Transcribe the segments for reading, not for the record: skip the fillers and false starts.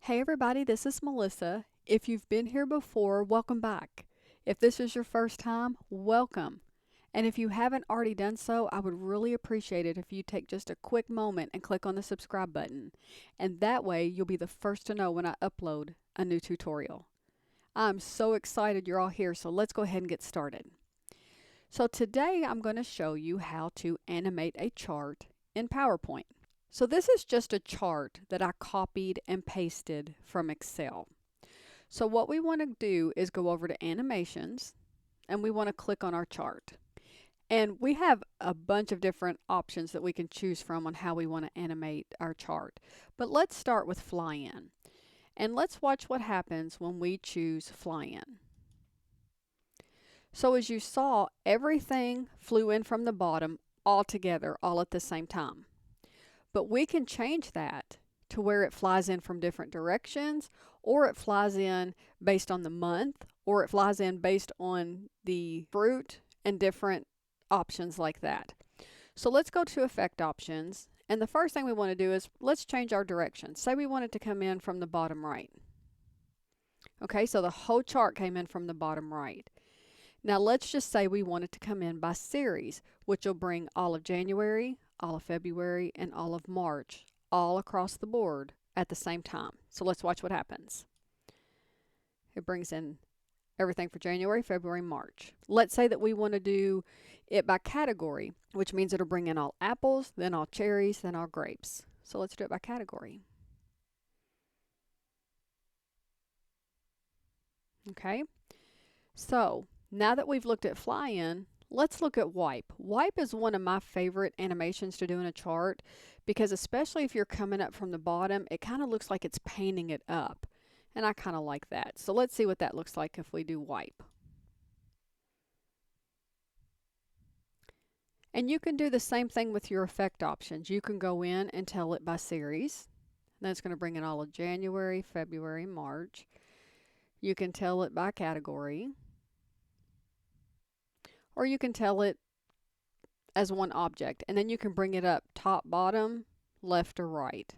Hey everybody, this is Melissa. If you've been here before, welcome back. If this is your first time, welcome. And if you haven't already done so, I would really appreciate it if you take just a quick moment and click on the subscribe button. And that way you'll be the first to know when I upload a new tutorial. I'm so excited you're all here, so let's go ahead and get started. So today I'm going to show you how to animate a chart in PowerPoint. So this is just a chart that I copied and pasted from Excel. So what we want to do is go over to animations and we want to click on our chart. And we have a bunch of different options that we can choose from on how we want to animate our chart. But let's start with fly in. And let's watch what happens when we choose fly in. So as you saw, everything flew in from the bottom all together, all at the same time. But we can change that to where it flies in from different directions, or it flies in based on the month, or it flies in based on the fruit, and different options like that. So let's go to effect options. And the first thing we want to do is let's change our direction. Say we want it to come in from the bottom right. Okay, so the whole chart came in from the bottom right. Now let's just say we want it to come in by series, which will bring all of January, all of February, and all of March, all across the board at the same time. So let's watch what happens. It brings in everything for January, February, March. Let's say that we want to do it by category, which means it'll bring in all apples, then all cherries, then all grapes. So let's do it by category. Okay, so now that we've looked at fly in, let's look at wipe. Wipe is one of my favorite animations to do in a chart because especially if you're coming up from the bottom, it kind of looks like it's painting it up. And I kind of like that. So let's see what that looks like if we do wipe. And you can do the same thing with your effect options. You can go in and tell it by series. And that's going to bring in all of January, February, March. You can tell it by category. Or you can tell it as one object, and then you can bring it up top, bottom, left, or right.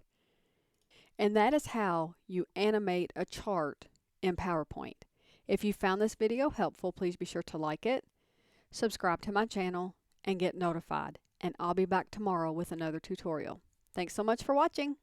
And that is how you animate a chart in PowerPoint. If you found this video helpful, please be sure to like it, subscribe to my channel, and get notified. And I'll be back tomorrow with another tutorial. Thanks so much for watching.